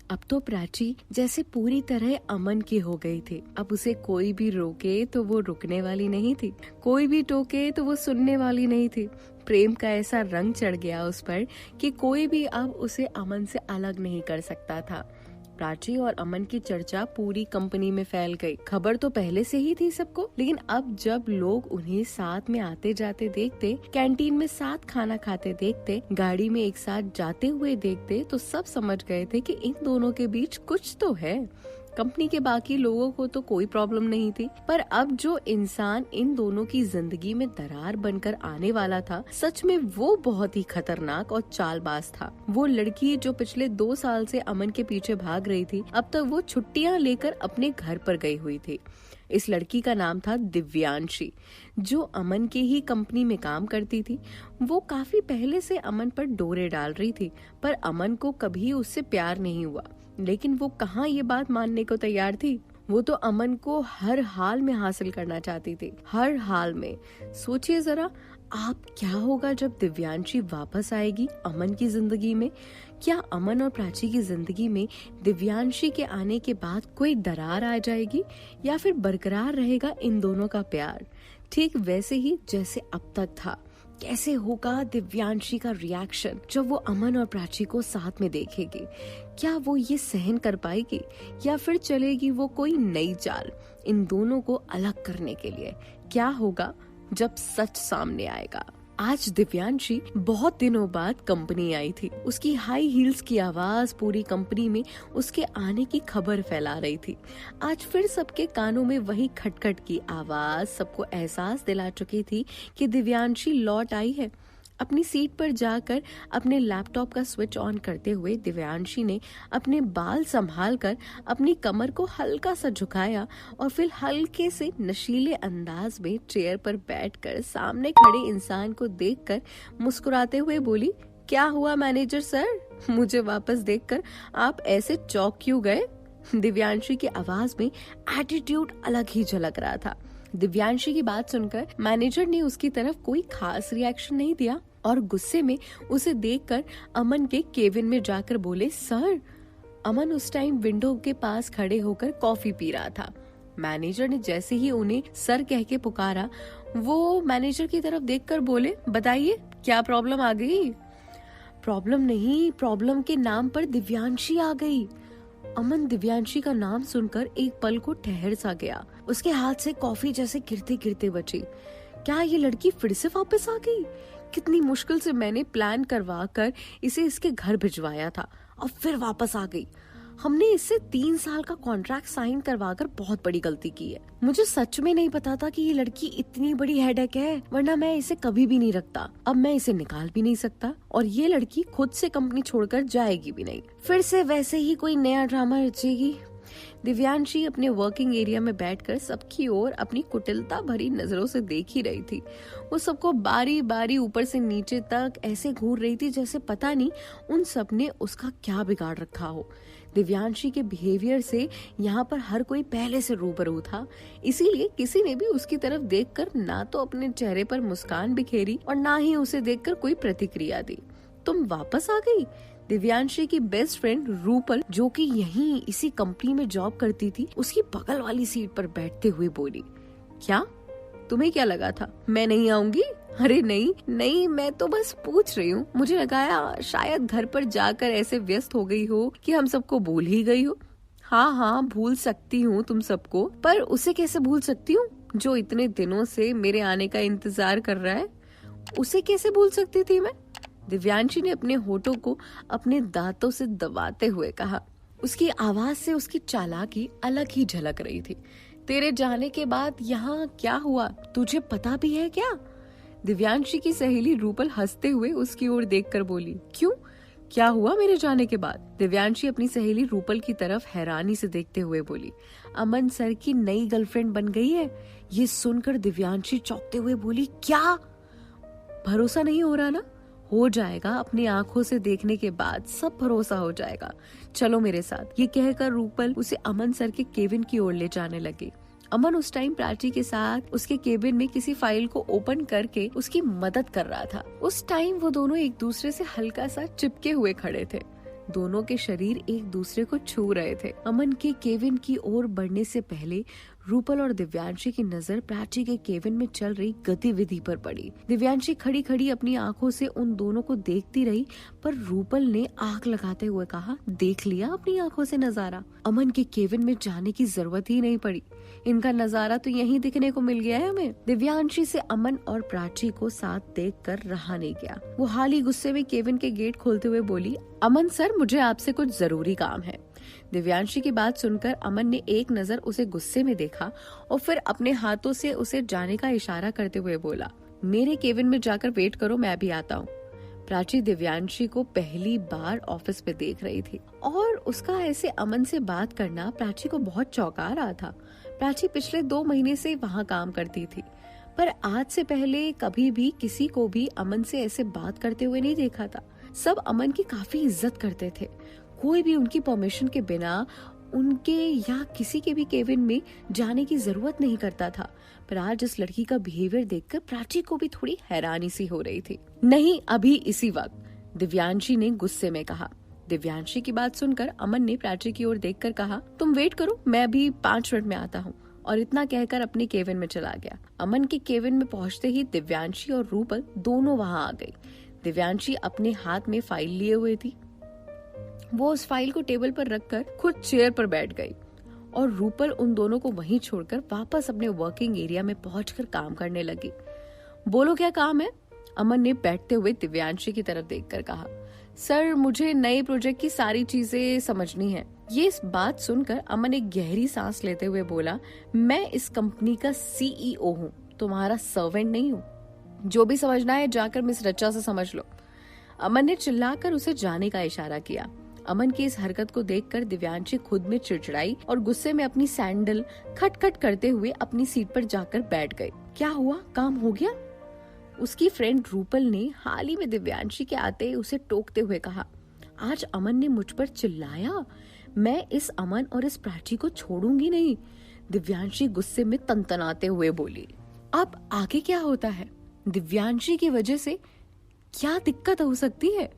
अब तो प्राची जैसे पूरी तरह अमन की हो गई थी। अब उसे कोई भी रोके तो वो रुकने वाली नहीं थी, कोई भी टोके तो वो सुनने वाली नहीं थी। प्रेम का ऐसा रंग चढ़ गया उस पर कि कोई भी अब उसे अमन से अलग नहीं कर सकता था। प्राची और अमन की चर्चा पूरी कंपनी में फैल गई। खबर तो पहले से ही थी सबको, लेकिन अब जब लोग उन्हें साथ में आते जाते देखते, कैंटीन में साथ खाना खाते देखते, गाड़ी में एक साथ जाते हुए देखते, तो सब समझ गए थे कि इन दोनों के बीच कुछ तो है। कंपनी के बाकी लोगों को तो कोई प्रॉब्लम नहीं थी, पर अब जो इंसान इन दोनों की जिंदगी में दरार बनकर आने वाला था, सच में वो बहुत ही खतरनाक और चालबाज था। वो लड़की जो पिछले 2 साल से अमन के पीछे भाग रही थी, अब तक वो छुट्टियां लेकर अपने घर पर गई हुई थी। इस लड़की का नाम था दिव्यांशी, जो अमन के ही कंपनी में काम करती थी। वो काफी पहले से अमन पर डोरे डाल रही थी, पर अमन को कभी उससे प्यार नहीं हुआ। लेकिन वो कहाँ ये बात मानने को तैयार थी। वो तो अमन को हर हाल में हासिल करना चाहती थी, हर हाल में। सोचिए जरा, आप क्या होगा जब दिव्यांशी वापस आएगी अमन की जिंदगी में। क्या अमन और प्राची की जिंदगी में दिव्यांशी के आने के बाद कोई दरार आ जाएगी, या फिर बरकरार रहेगा इन दोनों का प्यार, ठीक वैसे ही जैसे अब तक था। कैसे होगा दिव्यांशी का रिएक्शन जब वो अमन और प्राची को साथ में देखेगी। क्या वो ये सहन कर पाएगी, या फिर चलेगी वो कोई नई चाल इन दोनों को अलग करने के लिए। क्या होगा जब सच सामने आएगा। आज दिव्यांशी बहुत दिनों बाद कंपनी आई थी। उसकी हाई हील्स की आवाज पूरी कंपनी में उसके आने की खबर फैला रही थी। आज फिर सबके कानों में वही खटखट की आवाज सबको एहसास दिला चुकी थी कि दिव्यांशी लौट आई है। अपनी सीट पर जाकर अपने लैपटॉप का स्विच ऑन करते हुए दिव्यांशी ने अपने बाल संभालकर अपनी कमर को हल्का सा झुकाया और फिर हल्के से नशीले अंदाज में चेयर पर बैठकर सामने खड़े इंसान को देखकर मुस्कुराते हुए बोली, क्या हुआ मैनेजर सर, मुझे वापस देखकर आप ऐसे चौंक क्यों गए। दिव्यांशी की आवाज में एटीट्यूड अलग ही झलक रहा था। दिव्यांशी की बात सुनकर मैनेजर ने उसकी तरफ कोई खास रिएक्शन नहीं दिया और गुस्से में उसे देखकर अमन के केबिन में जाकर बोले, सर। अमन उस टाइम विंडो के पास खड़े होकर कॉफी पी रहा था। मैनेजर ने जैसे ही उन्हें सर कह के पुकारा, वो मैनेजर की तरफ देखकर बोले, बताइए क्या प्रॉब्लम आ गई। प्रॉब्लम नहीं, प्रॉब्लम के नाम पर दिव्यांशी आ गई। अमन दिव्यांशी का नाम सुनकर एक पल को ठहर सा गया। उसके हाथ से कॉफी जैसे गिरते गिरते बची। क्या ये लड़की फिर से वापस आ गई। कितनी मुश्किल से मैंने प्लान करवा कर इसे इसके घर भिजवाया था और फिर वापस आ गई। हमने इससे 3 साल का कॉन्ट्रैक्ट साइन करवाकर बहुत बड़ी गलती की है। मुझे सच में नहीं पता था कि ये लड़की इतनी बड़ी हेडेक है, वरना मैं इसे कभी भी नहीं रखता। अब मैं इसे निकाल भी नहीं सकता और ये लड़की खुद से कंपनी छोड़कर जाएगी भी नहीं। फिर से वैसे ही कोई नया ड्रामा रचेगी। दिव्यांशी अपने वर्किंग एरिया में बैठकर सबकी ओर अपनी कुटिलता भरी नजरों से देख ही रही थी। वो सबको बारी बारी ऊपर से नीचे तक ऐसे घूर रही थी जैसे पता नहीं उन सब ने उसका क्या बिगाड़ रखा हो। दिव्यांशी के बिहेवियर से यहाँ पर हर कोई पहले से रूबरू था, इसीलिए किसी ने भी उसकी तरफ देखकर ना तो अपने चेहरे पर मुस्कान बिखेरी और ना ही उसे देखकर कोई प्रतिक्रिया दी। तुम वापस आ गई। दिव्यांशी की बेस्ट फ्रेंड रूपल, जो कि यहीं इसी कंपनी में जॉब करती थी, उसकी बगल वाली सीट पर बैठते हुए बोली, क्या तुम्हें क्या लगा था मैं नहीं आऊंगी। अरे नहीं, मैं तो बस पूछ रही हूँ। मुझे लगाया शायद घर पर जाकर ऐसे व्यस्त हो गई हो कि हम सबको भूल ही गई हो। हाँ, भूल सकती हूँ तुम सबको, पर उसे कैसे भूल सकती हूँ जो इतने दिनों से मेरे आने का इंतजार कर रहा है। उसे कैसे भूल सकती थी मैं। दिव्यांशी ने अपने होठों को अपने दांतों से दबाते हुए कहा। उसकी आवाज से उसकी चालाकी अलग ही झलक रही थी। तेरे जाने के बाद यहाँ क्या हुआ तुझे पता भी है क्या। दिव्यांशी की सहेली रूपल हंसते हुए उसकी ओर देखकर बोली, क्यों, क्या हुआ मेरे जाने के बाद। दिव्यांशी अपनी सहेली रूपल की तरफ हैरानी से देखते हुए बोली, अमन सर की नई गर्लफ्रेंड बन गई है। ये सुनकर दिव्यांशी चौंकते हुए बोली, क्या, भरोसा नहीं हो रहा ना। हो जाएगा, अपनी आंखों से देखने के बाद सब भरोसा हो जाएगा। चलो मेरे साथ। ये कहकर रूपल उसे अमन सर के केबिन की ओर ले जाने लगी। अमन उस टाइम प्राची के साथ उसके केबिन में किसी फाइल को ओपन करके उसकी मदद कर रहा था। उस टाइम वो दोनों एक दूसरे से हल्का सा चिपके हुए खड़े थे। दोनों के शरीर एक दूसरे को छू रहे थे। अमन के केविन की ओर बढ़ने से पहले रूपल और दिव्यांशी की नजर प्राची के केविन में चल रही गतिविधि पर पड़ी। दिव्यांशी खड़ी खड़ी अपनी आंखों से उन दोनों को देखती रही, पर रूपल ने आग लगाते हुए कहा, देख लिया अपनी आंखों से नजारा। अमन के केविन में जाने की जरूरत ही नहीं पड़ी, इनका नजारा तो यहीं दिखने को मिल गया है हमें। दिव्यांशी से अमन और प्राची को साथ देखकर रहा नहीं गया। वो हाल ही गुस्से में केविन के गेट खोलते हुए बोली, अमन सर, मुझे आपसे कुछ जरूरी काम है। दिव्यांशी की बात सुनकर अमन ने एक नजर उसे गुस्से में देखा और फिर अपने हाथों से उसे जाने का इशारा करते हुए बोला, मेरे केविन में जाकर वेट करो, मैं भी आता हूँ। प्राची दिव्यांशी को पहली बार ऑफिस में देख रही थी और उसका ऐसे अमन से बात करना प्राची को बहुत चौंका रहा था। प्राची पिछले 2 महीने से वहाँ काम करती थी, पर आज से पहले कभी भी किसी को भी अमन से ऐसे बात करते हुए नहीं देखा था। सब अमन की काफी इज्जत करते थे, कोई भी उनकी परमिशन के बिना उनके या किसी के भी केबिन में जाने की जरूरत नहीं करता था। पर आज इस लड़की का बिहेवियर देखकर प्राची को भी थोड़ी हैरानी सी हो रही थी। नहीं, अभी इसी वक्त, दिव्यांशी ने गुस्से में कहा। दिव्यांशी की बात सुनकर अमन ने प्राची की ओर देखकर कहा, तुम वेट करो, मैं अभी 5 मिनट में आता हूँ। और इतना कहकर अपने केबिन में चला गया। अमन के केबिन में पहुंचते ही दिव्यांशी और रूपल दोनों वहां आ गई। दिव्यांशी अपने हाथ में फाइल लिए हुए थी। वो उस फाइल को टेबल पर रखकर खुद चेयर पर बैठ गई और रूपल उन दोनों को वहीं छोड़कर वापस अपने वर्किंग एरिया में पहुंचकर काम करने लगी। बोलो क्या काम है? अमन ने बैठते हुए दिव्यांशी की तरफ देखकर कहा। सर, मुझे नए प्रोजेक्ट की सारी चीजें समझनी है। ये इस बात सुनकर अमन एक गहरी सांस लेते हुए बोला, मैं इस कंपनी का CEO हूँ, तुम्हारा सर्वेंट नहीं हूँ। जो भी समझना है जाकर मिस रचा से समझ लो। अमन ने चिल्लाकर उसे जाने का इशारा किया। अमन की इस हरकत को देखकर दिव्यांशी खुद में चिड़चिड़ाई और गुस्से में अपनी सैंडल खटखट करते हुए अपनी सीट पर जाकर बैठ गई। क्या हुआ, काम हो गया? उसकी फ्रेंड रूपल ने हाल ही में दिव्यांशी के आते उसे टोकते हुए कहा, आज अमन ने मुझ पर चिल्लाया, मैं इस अमन और इस प्राची को छोड़ूंगी नहीं। दिव्यांशी गुस्से में तनतनाते हुए बोली। अब आगे क्या होता है? दिव्यांशी की वजह से क्या दिक्कत हो सकती है?